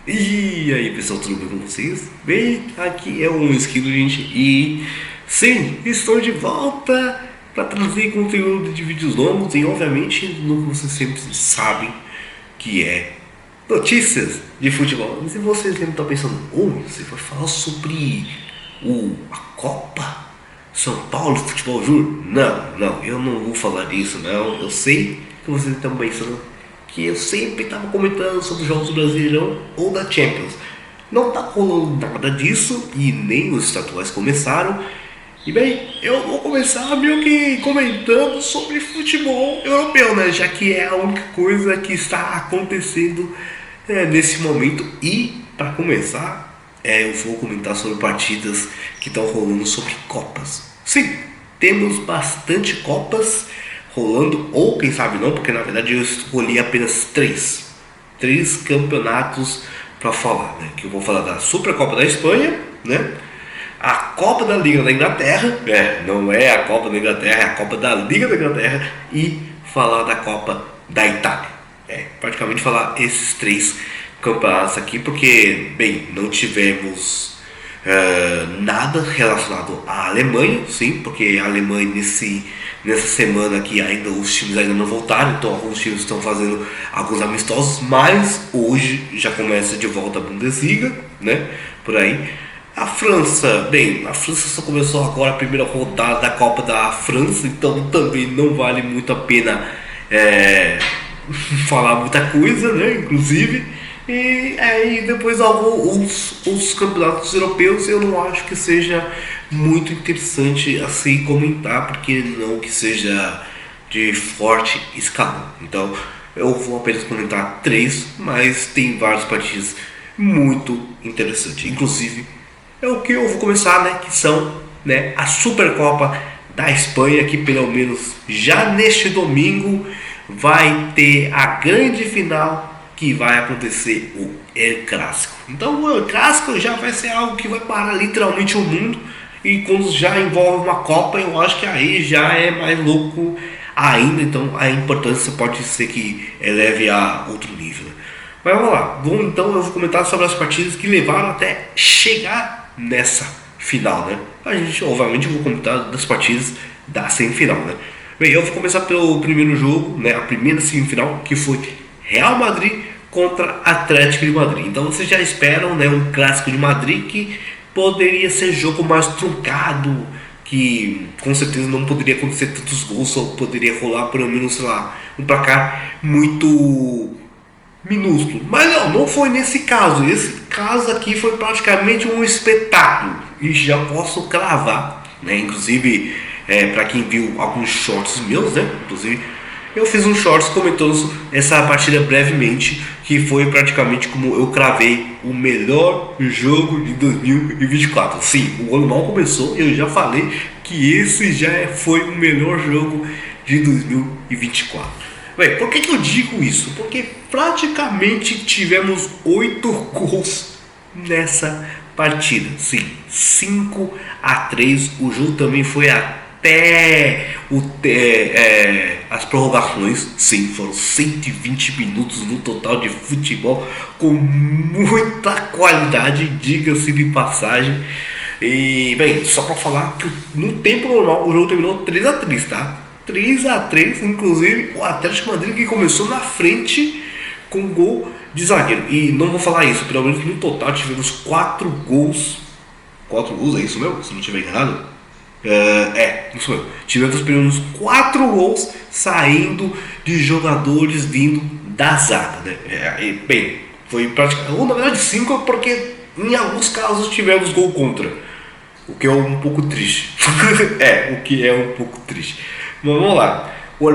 E aí pessoal, tudo bem com vocês? Bem, aqui é o Esquilo, gente, e sim, estou de volta para trazer conteúdo de vídeos longos e obviamente no que vocês sempre sabem, que é notícias de futebol. E se vocês sempre estão pensando, você vai falar sobre a Copa São Paulo Futebol Júnior? Não, eu não vou falar disso não. Eu sei que vocês estão pensando que eu sempre estava comentando sobre os jogos do Brasileirão ou da Champions. Não está rolando nada disso e nem os estaduais começaram. E bem, eu vou começar meio que comentando sobre futebol europeu, né? Já que é a única coisa que está acontecendo nesse momento. E para começar, eu vou comentar sobre partidas que estão rolando sobre Copas. Sim, temos bastante Copas rolando, ou quem sabe não, porque na verdade eu escolhi apenas três campeonatos para falar, né? Que eu vou falar da Supercopa da Espanha, né? A Copa da Liga da Inglaterra, não é a Copa da Inglaterra, é a Copa da Liga da Inglaterra, e falar da Copa da Itália. Praticamente falar esses três campeonatos aqui, porque, bem, não tivemos nada relacionado à Alemanha, sim, porque a Alemanha nessa semana aqui ainda os times ainda não voltaram, então alguns times estão fazendo alguns amistosos, mas hoje já começa de volta a Bundesliga, né? Por aí. A França, bem, a França só começou agora a primeira rodada da Copa da França, então também não vale muito a pena falar muita coisa, né? Inclusive. E aí depois os campeonatos europeus eu não acho que seja muito interessante assim comentar, porque não que seja de forte escalão. Então eu vou apenas comentar três, mas tem vários partidos muito interessantes. Inclusive é o que eu vou começar, né? Que são, né, a Supercopa da Espanha, que pelo menos já neste domingo vai ter a grande final, que vai acontecer o El Clásico. Então o El Clásico já vai ser algo que vai parar literalmente o mundo, e quando já envolve uma Copa, eu acho que aí já é mais louco ainda, então a importância pode ser que eleve a outro nível. Mas vamos lá, então eu vou comentar sobre as partidas que levaram até chegar nessa final, né? A gente, obviamente, eu vou comentar das partidas da semifinal, né? Bem, eu vou começar pelo primeiro jogo, né? A primeira semifinal, que foi Real Madrid contra Atlético de Madrid. Então vocês já esperam, né, um clássico de Madrid que poderia ser jogo mais truncado, que com certeza não poderia acontecer tantos gols, ou poderia rolar pelo menos, sei lá, um placar muito minúsculo. Mas não foi nesse caso. Esse caso aqui foi praticamente um espetáculo, e já posso cravar, né? Inclusive, para quem viu alguns shorts meus, né? Inclusive eu fiz um shorts comentando essa partida brevemente, que foi praticamente como eu cravei o melhor jogo de 2024. Sim, o ano mal começou e eu já falei que esse já foi o melhor jogo de 2024. Bem, por que eu digo isso? Porque praticamente tivemos 8 gols nessa partida. Sim, 5-3. O jogo também foi até as prorrogações. Sim, foram 120 minutos no total de futebol, com muita qualidade, diga-se de passagem. E bem, só para falar que no tempo normal o jogo terminou 3-3, tá? 3-3, inclusive o Atlético de Madrid que começou na frente com gol de zagueiro. E não vou falar isso, pelo menos no total tivemos 4 gols. 4 gols, é isso mesmo? Se não estiver enganado. Isso mesmo. Tivemos pelo menos 4 gols saindo de jogadores vindo da zaga, né? Bem, foi praticamente, ou na verdade 5, porque em alguns casos tivemos gol contra, o que é um pouco triste. O que é um pouco triste. Mas vamos lá. O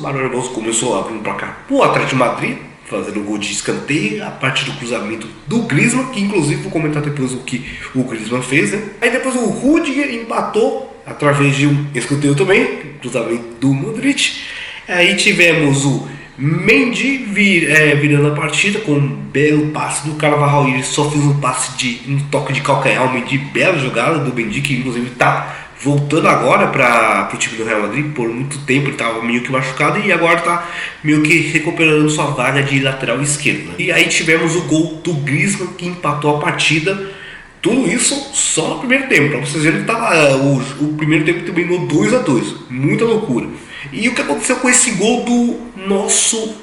Mário Hermoso começou a abrir um placar pro Atlético de Madrid, fazendo gol de escanteio a partir do cruzamento do Griezmann, que inclusive vou comentar depois o que o Griezmann fez, né? Aí depois o Rudiger empatou através de um escanteio também, cruzamento do Modric. Aí tivemos o Mendy virando a partida com um belo passe do Carvajal, e ele só fez um passe de um toque de calcanhar. O Mendy, bela jogada do Mendy, que inclusive está voltando agora para o time do Real Madrid. Por muito tempo ele estava meio que machucado e agora está meio que recuperando sua vaga de lateral esquerdo. E aí tivemos o gol do Griezmann que empatou a partida. Tudo isso só no primeiro tempo. Para vocês verem que o primeiro tempo terminou 2-2. Muita loucura. E o que aconteceu com esse gol do nosso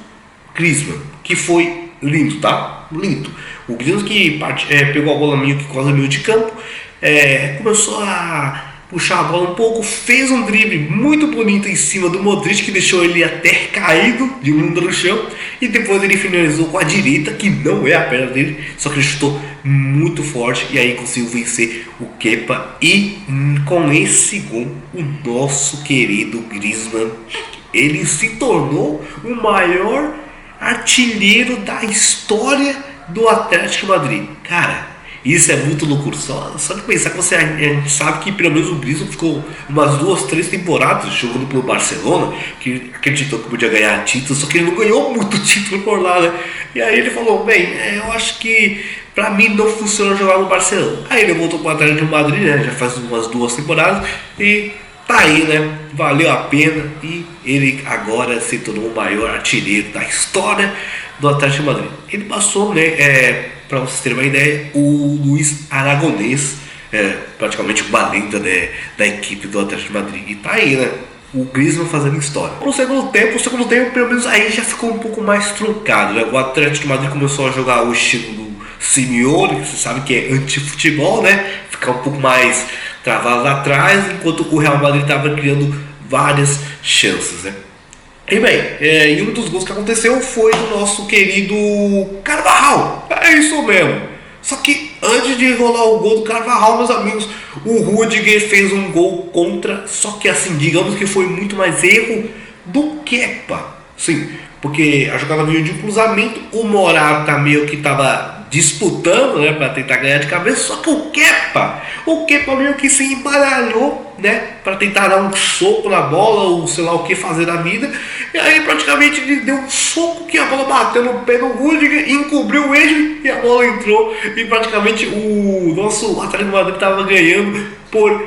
Griezmann? Que foi lindo, tá? Lindo. O Griezmann que pegou a bola meio que quase meio de campo. Começou a puxar a bola um pouco, fez um drible muito bonito em cima do Modric, que deixou ele até caído de bunda no chão, e depois ele finalizou com a direita, que não é a perna dele, só que ele chutou muito forte, e aí conseguiu vencer o Kepa, e com esse gol, o nosso querido Griezmann, ele se tornou o maior artilheiro da história do Atlético Madrid. Cara, isso é muito loucura. Só de pensar que a gente sabe que pelo menos o Griezmann ficou umas 2, 3 temporadas jogando pelo Barcelona, que acreditou que podia ganhar título, só que ele não ganhou muito título por lá, né? E aí ele falou, bem, eu acho que pra mim não funciona jogar no Barcelona. Aí ele voltou para o Atlético de Madrid, né? Já faz umas 2 temporadas e tá aí, né? Valeu a pena e ele agora se tornou o maior artilheiro da história do Atlético de Madrid. Ele passou, né? Para vocês terem uma ideia, o Luiz Aragonês, praticamente uma lenda, né, da equipe do Atlético de Madrid. E tá aí, né? O Griezmann fazendo história. O segundo tempo, pelo menos aí já ficou um pouco mais truncado, né? O Atlético de Madrid começou a jogar o estilo do Simeone, que você sabe que é anti-futebol, né? Ficar um pouco mais travado lá atrás, enquanto o Real Madrid estava criando várias chances, né? E bem, e um dos gols que aconteceu foi do nosso querido Carvajal. É isso mesmo. Só que antes de rolar o gol do Carvajal, meus amigos, o Rudiger fez um gol contra. Só que assim, digamos que foi muito mais erro do Kepa. Sim, porque a jogada veio de um cruzamento. O Morata meio que estava disputando, né, para tentar ganhar de cabeça. Só que o Kepa meio que se embaralhou, né, para tentar dar um soco na bola ou sei lá o que fazer da vida. E aí praticamente ele deu um soco que a bola bateu no pé do Rudiger, encobriu ele e a bola entrou. E praticamente o nosso Atlético de Madrid estava ganhando por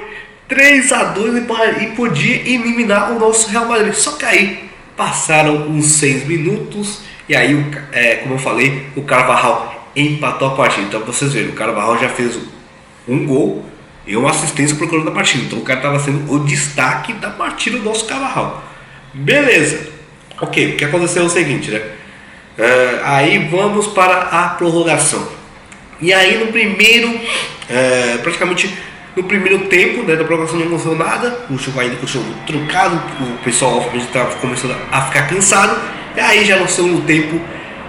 3-2 e podia eliminar o nosso Real Madrid. Só que aí passaram uns 6 minutos e aí, como eu falei, o Carvajal empatou a partida. Então vocês veem, o Carvajal já fez um gol e uma assistência procurando a partida. Então o cara estava sendo o destaque da partida do nosso Carvajal. Beleza. Ok, o que aconteceu é o seguinte, né? Aí vamos para a prorrogação. E aí no primeiro, praticamente no primeiro tempo, né, da prorrogação não aconteceu nada. O jogo ainda continuou truncado. O pessoal obviamente estava começando a ficar cansado. E aí já no segundo tempo,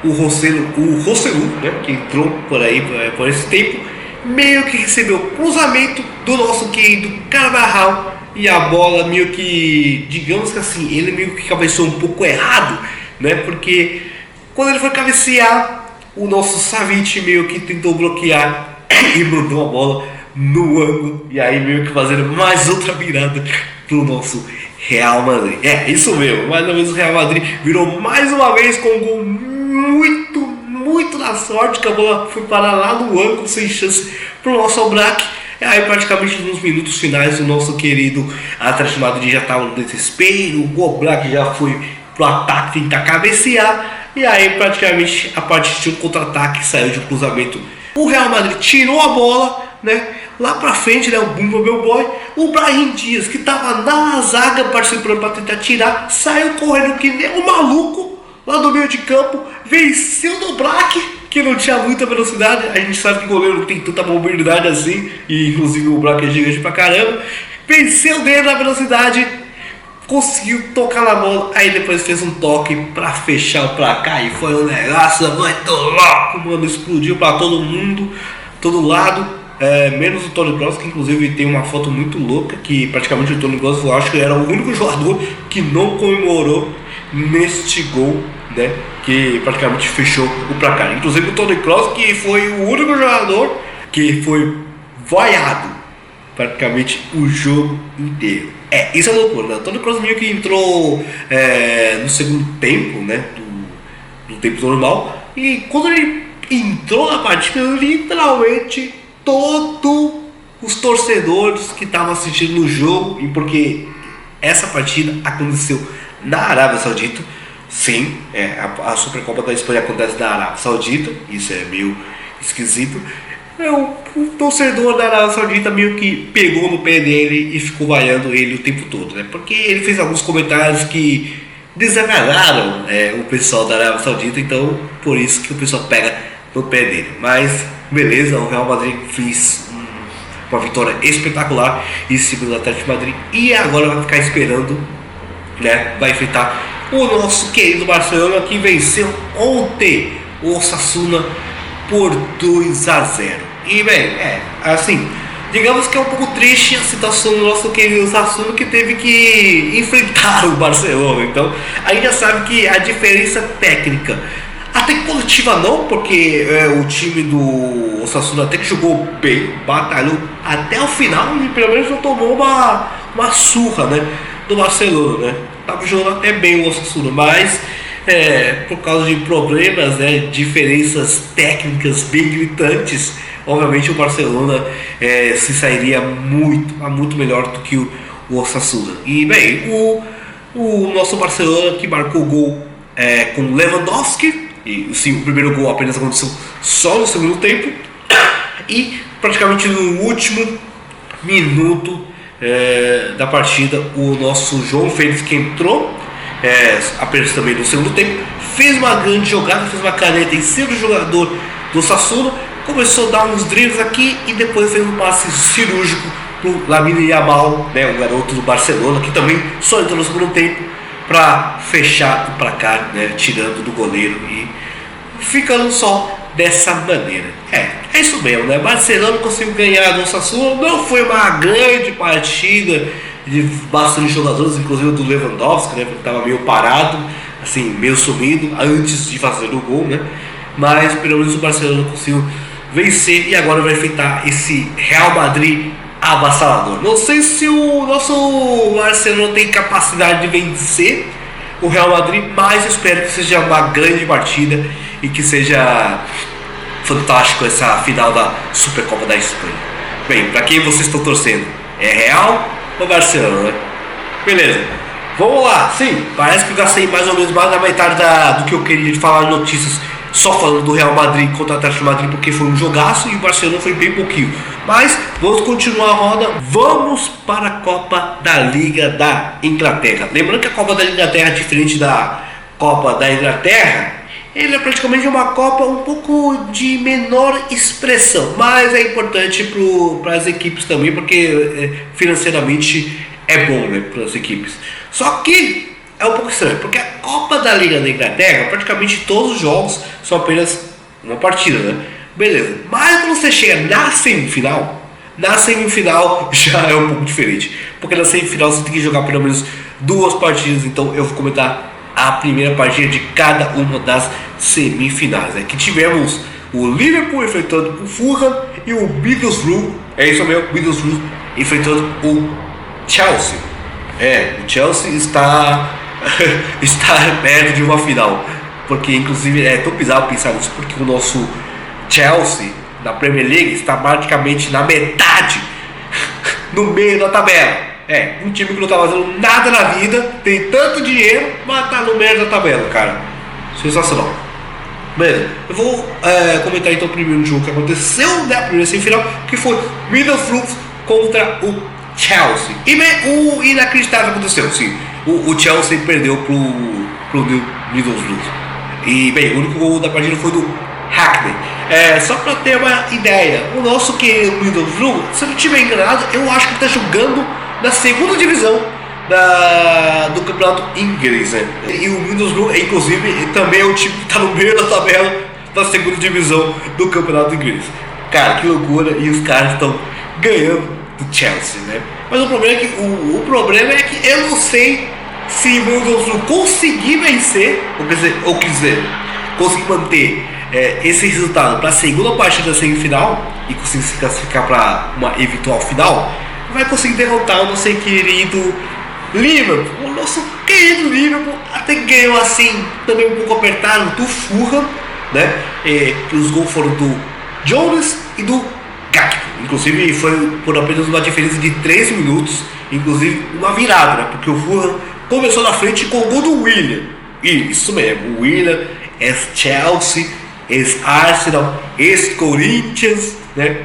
o Rossellu, né, que entrou por aí por esse tempo, meio que recebeu o cruzamento do nosso querido Carvajal. E a bola meio que, digamos que assim, ele meio que cabeceou um pouco errado, né? Porque quando ele foi cabecear, o nosso Savic meio que tentou bloquear e mandou a bola no ângulo. E aí meio que fazendo mais outra virada pro nosso Real Madrid. É, isso mesmo, mais uma vez o Real Madrid virou mais uma vez com um gol muito na sorte, que a bola foi parar lá no ângulo, sem chance pro nosso Aubrac. E aí praticamente nos minutos finais o nosso querido Atlético de Madrid já estava no desespero, o Oblak já foi pro ataque tentar cabecear, e aí praticamente a partir de um contra-ataque saiu de um cruzamento. O Real Madrid tirou a bola, né, lá pra frente, né, o Bumba meu boy, o Brahim Dias, que tava na zaga participando para tentar tirar, saiu correndo que nem um maluco lá do meio de campo, venceu do Oblak, que não tinha muita velocidade. A gente sabe que o goleiro não tem tanta mobilidade assim, e inclusive o Oblak é gigante pra caramba. Venceu dele na velocidade, conseguiu tocar na bola, aí depois fez um toque pra fechar o placar e foi um negócio muito louco, mano, explodiu pra todo mundo, todo lado, menos o Toni Kroos, que inclusive tem uma foto muito louca, que praticamente o Toni Kroos, eu acho que era o único jogador que não comemorou neste gol, né, que praticamente fechou o placar. Inclusive o Toni Kroos, que foi o único jogador que foi vaiado praticamente o jogo inteiro. Isso é loucura, né? O Toni Kroos meio que entrou no segundo tempo, né, do tempo normal, e quando ele entrou na partida, literalmente todo os torcedores que estavam assistindo no jogo, e porque essa partida aconteceu na Arábia Saudita. Sim, a Supercopa da Espanha acontece na Arábia Saudita, isso é meio esquisito. O torcedor da Arábia Saudita meio que pegou no pé dele e ficou vaiando ele o tempo todo, né? Porque ele fez alguns comentários que desagradaram o pessoal da Arábia Saudita, então por isso que o pessoal pega no pé dele. Mas beleza, o Real Madrid fez uma vitória espetacular em cima do Atlético de Madrid e agora vai ficar esperando, né? Vai enfrentar o nosso querido Barcelona, que venceu ontem o Osasuna por 2-0. E bem, assim, digamos que é um pouco triste a situação do nosso querido Osasuna, que teve que enfrentar o Barcelona. Então a gente já sabe que a diferença técnica, até coletiva não, porque o time do Osasuna até que jogou bem, batalhou até o final e pelo menos não tomou uma surra, né, do Barcelona, né? Tava jogando até bem o Osasuna, mas por causa de problemas, né, diferenças técnicas bem gritantes, obviamente o Barcelona se sairia muito melhor do que o Osasuna. E bem, o nosso Barcelona, que marcou o gol com Lewandowski, e sim, o primeiro gol apenas aconteceu só no segundo tempo, e praticamente no último minuto da partida, o nosso João Félix, que entrou apenas também no segundo tempo, fez uma grande jogada, fez uma caneta em cima do jogador do Sassuolo, começou a dar uns dribles aqui e depois fez um passe cirúrgico pro Lamine Yamal, né, o garoto do Barcelona, que também só entrou no segundo tempo para fechar o placar, né, tirando do goleiro e ficando só dessa maneira. É isso mesmo, né? Barcelona conseguiu ganhar do Sassuolo, não foi uma grande partida de bastante jogadores, inclusive do Lewandowski, né, que estava meio parado, assim, meio sumido antes de fazer o gol, né? Mas pelo menos o Barcelona conseguiu vencer e agora vai enfrentar esse Real Madrid avassalador. Não sei se o nosso Barcelona tem capacidade de vencer o Real Madrid, mas eu espero que seja uma grande partida e que seja fantástico essa final da Supercopa da Espanha. Bem, para quem vocês estão torcendo? É Real ou Barcelona, né? Beleza, vamos lá. Sim, parece que eu gastei mais ou menos mais da metade do que eu queria de falar de notícias, só falando do Real Madrid contra o Atlético de Madrid, porque foi um jogaço e o Barcelona foi bem pouquinho. Mas vamos continuar a roda. Vamos para a Copa da Liga da Inglaterra. Lembrando que a Copa da Inglaterra é diferente da Copa da Inglaterra. Ele é praticamente uma Copa um pouco de menor expressão, mas é importante para as equipes também, porque financeiramente é bom, né, para as equipes. Só que é um pouco estranho, porque a Copa da Liga da Inglaterra, praticamente todos os jogos são apenas uma partida, né? Beleza. Mas quando você chega na semifinal já é um pouco diferente, porque na semifinal você tem que jogar pelo menos 2 partidas. Então eu vou comentar a primeira partida de cada uma das semifinais, né? Que tivemos o Liverpool enfrentando o Fulham e o Middlesbrough, Middlesbrough enfrentando o Chelsea. O Chelsea está perto de uma final, porque inclusive é tão bizarro pensar nisso, porque o nosso Chelsea na Premier League está praticamente na metade, no meio da tabela. Um time que não está fazendo nada na vida, tem tanto dinheiro, mas está no meio da tabela, cara. Sensacional. Beleza, eu vou comentar então o primeiro jogo que aconteceu na primeira semifinal, que foi Middlesbrough contra o Chelsea. E o inacreditável aconteceu, sim. O Chelsea perdeu pro Middlesbrough. E bem, o único gol da partida foi do Hackney. Só para ter uma ideia, o nosso querido Middlesbrough, se eu não estiver enganado, eu acho que está jogando na segunda divisão do campeonato inglês, né? E o Middlesbrough, inclusive, também é o time que está no meio da tabela da segunda divisão do campeonato inglês. Cara, que loucura! E os caras estão ganhando do Chelsea, né? Mas o problema é que eu não sei se o Middlesbrough conseguir vencer, ou quiser conseguir manter esse resultado para a segunda partida da semifinal e conseguir se classificar para uma eventual final, vai conseguir derrotar o nosso querido Liverpool. O nosso querido Liverpool até ganhou assim, também um pouco apertado do Fulham, né? Os gols foram do Jones e do Gakpo. Inclusive foi por apenas uma diferença de 3 minutos, inclusive uma virada, né? Porque o Fulham começou na frente com o gol do Willian. E isso mesmo, o Willian, ex-Chelsea, ex-Arsenal, ex-Corinthians, né?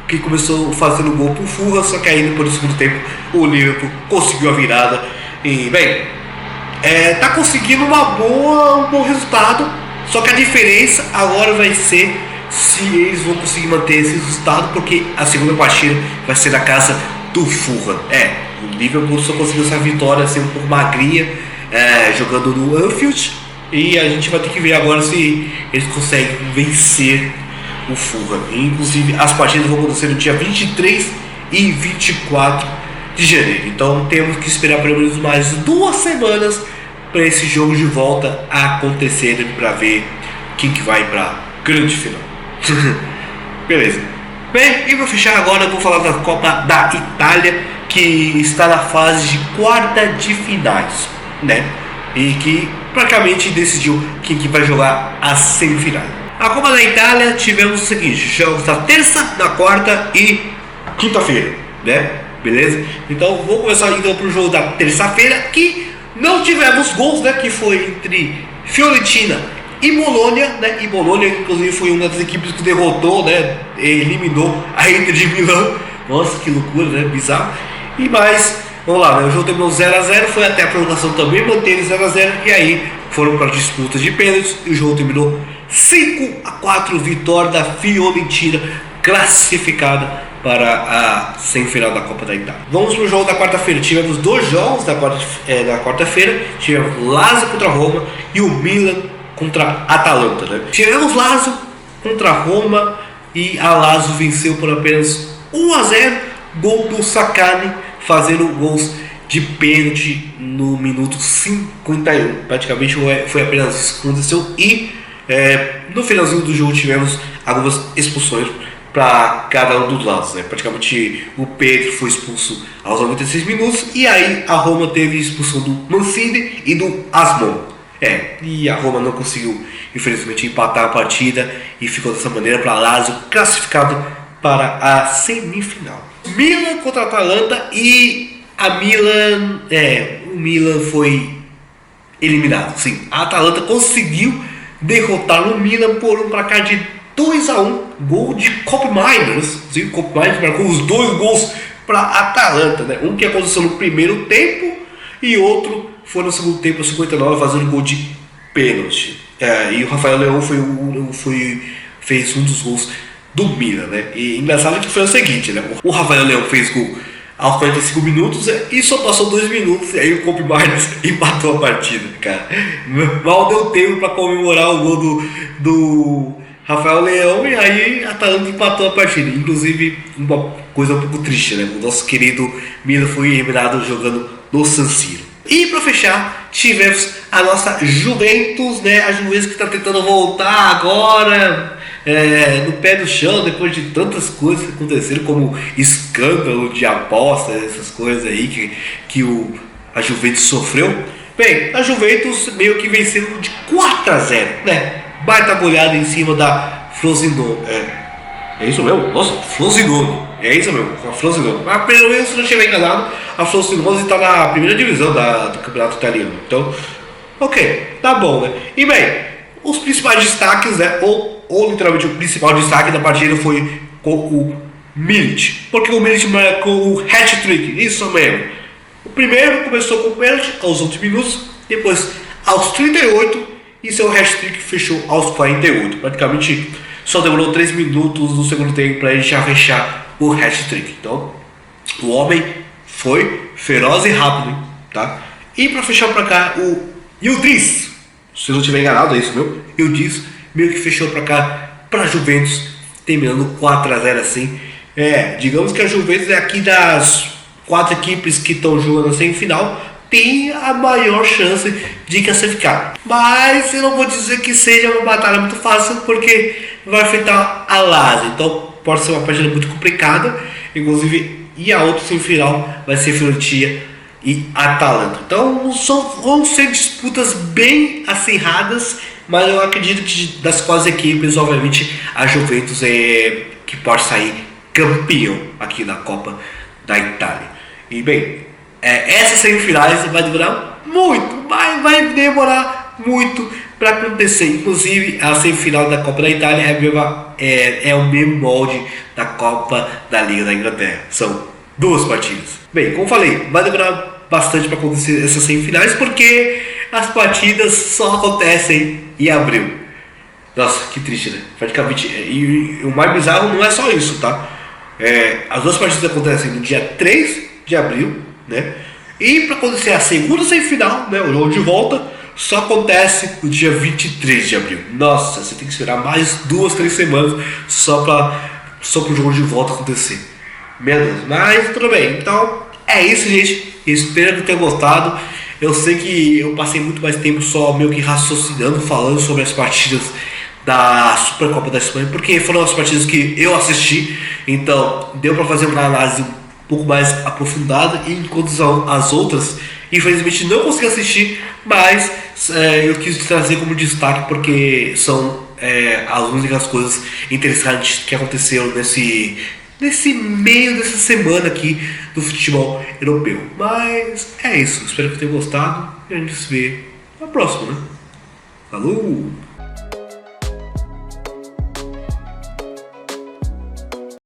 Que começou fazendo gol pro Fulham, só que aí depois do segundo tempo o Liverpool conseguiu a virada. E, bem, tá conseguindo um bom resultado, só que a diferença agora vai ser se eles vão conseguir manter esse resultado, porque a segunda partida vai ser na casa do Fulham. O Liverpool só conseguiu essa vitória assim, um pouco magrinha, jogando no Anfield, e a gente vai ter que ver agora se eles conseguem vencer o Fulham. Inclusive as partidas vão acontecer no dia 23 e 24 de janeiro, então temos que esperar pelo menos mais 2 semanas para esse jogo de volta acontecer, para ver quem que vai para grande final. Beleza. Bem, e para fechar agora eu vou falar da Copa da Itália, que está na fase de quarta de finais, né? E que praticamente decidiu quem que vai jogar a semifinal. A Copa da Itália tivemos o seguinte: jogos da terça, da quarta e quinta-feira, né? Beleza? Então vou começar então pro jogo da terça-feira, que não tivemos gols, né? Que foi entre Fiorentina e Bologna, né? E Bologna, inclusive, foi uma das equipes que derrotou, né? Eliminou a Inter de Milão. Nossa, que loucura, né? Bizarro. E mais, vamos lá, né? O jogo terminou 0-0, foi até a prorrogação também, manteve 0-0, e aí foram para disputas de pênaltis e o jogo terminou 5-4, vitória da Fiorentina, classificada para a semifinal da Copa da Itália. Vamos para o jogo da quarta-feira. Tivemos 2 jogos da quarta-feira. Tivemos Lazio contra Roma e o Milan contra Atalanta, né? Tivemos Lazio contra Roma e a Lazio venceu por apenas 1-0, gol do Sakane, fazendo gols de pênalti no minuto 51. Praticamente foi apenas isso que aconteceu. E no finalzinho do jogo tivemos algumas expulsões para cada um dos lados, né? Praticamente o Pedro foi expulso aos 96 minutos, e aí a Roma teve expulsão do Mancini e do Asmon. E a Roma não conseguiu, infelizmente, empatar a partida e ficou dessa maneira para a Lazio, classificado para a semifinal. Milan contra a Atalanta, e o Milan foi eliminado. Sim, a Atalanta conseguiu derrotar o Milan por um placar de 2-1, gol de Koopmeiners. O Koopmeiners marcou os 2 gols para a Atalanta, né? Um que aconteceu no primeiro tempo e outro foi no segundo tempo, 59, fazendo gol de pênalti. E o Rafael Leão fez um dos gols do Milan, né? E engraçado que foi o seguinte, né? O Rafael Leão fez gol aos 45 minutos e só passou 2 minutos, e aí o Koopmeiners empatou a partida, cara. Mal deu tempo para comemorar o gol do Rafael Leão, e aí a Atalanta empatou a partida. Inclusive, uma coisa um pouco triste, né? O nosso querido Milan foi eliminado jogando no San Siro. E para fechar, tivemos a nossa Juventus, né? A Juventus que está tentando voltar agora, no pé do chão, depois de tantas coisas que aconteceram, como escândalo de apostas, essas coisas aí que a Juventus sofreu. Bem, a Juventus meio que venceu de 4-0, né? Baita goleada em cima da Frosinone. É isso mesmo? Nossa, Frosinone. É isso mesmo, a Frosinone. Mas pelo menos, se não estiver enganado, a Frosinone está na primeira divisão do campeonato italiano. Então, ok, tá bom, né? E bem, os principais destaques, né? Ou literalmente o principal destaque da partida foi com o Milic. Porque o Milic marcou o hat-trick, isso mesmo. O primeiro começou com o pênalti aos 8 minutos, depois aos 38, e seu hat-trick fechou aos 48. Praticamente só demorou 3 minutos no segundo tempo para ele já fechar o hat-trick. Então, o homem foi feroz e rápido, hein? Tá? E para fechar para cá, o Yildiz, se eu não estiver enganado, é isso mesmo, Yildiz meio que fechou para cá, para a Juventus, terminando 4-0 assim. Digamos que a Juventus é aqui das 4 equipes que estão jogando a semifinal, tem a maior chance de classificar. Mas eu não vou dizer que seja uma batalha muito fácil, porque vai enfrentar a Lazio. Então pode ser uma partida muito complicada. Inclusive, e a outra semifinal vai ser Fiorentina e Atalanta. Então vão ser disputas bem acirradas, mas eu acredito que das 4 equipes, obviamente, a Juventus que pode sair campeão aqui na Copa da Itália. E bem, essas semifinais vai demorar muito, vai demorar muito para acontecer. Inclusive a semifinal da Copa da Itália é o mesmo molde da Copa da Liga da Inglaterra. São duas partidas. Bem, como falei, vai demorar bastante para acontecer essas semifinais porque as partidas só acontecem em abril. Nossa, que triste, né? Praticamente. E o mais bizarro não é só isso, tá? As duas partidas acontecem no dia 3 de abril, né? E para acontecer a segunda semifinal, né? O jogo de volta, só acontece no dia 23 de abril. Nossa, você tem que esperar mais 2, 3 semanas só pro jogo de volta acontecer. Meu Deus, mas tudo bem. Então, é isso, gente. Espero que tenham gostado. Eu sei que eu passei muito mais tempo só meio que raciocinando, falando sobre as partidas da Supercopa da Espanha, porque foram as partidas que eu assisti, então deu para fazer uma análise um pouco mais aprofundada, enquanto as outras, infelizmente não consegui assistir, mas eu quis trazer como destaque porque são as únicas coisas interessantes que aconteceram nesse meio dessa semana aqui do futebol europeu. Mas é isso, espero que tenham gostado e a gente se vê na próxima, né? Falou!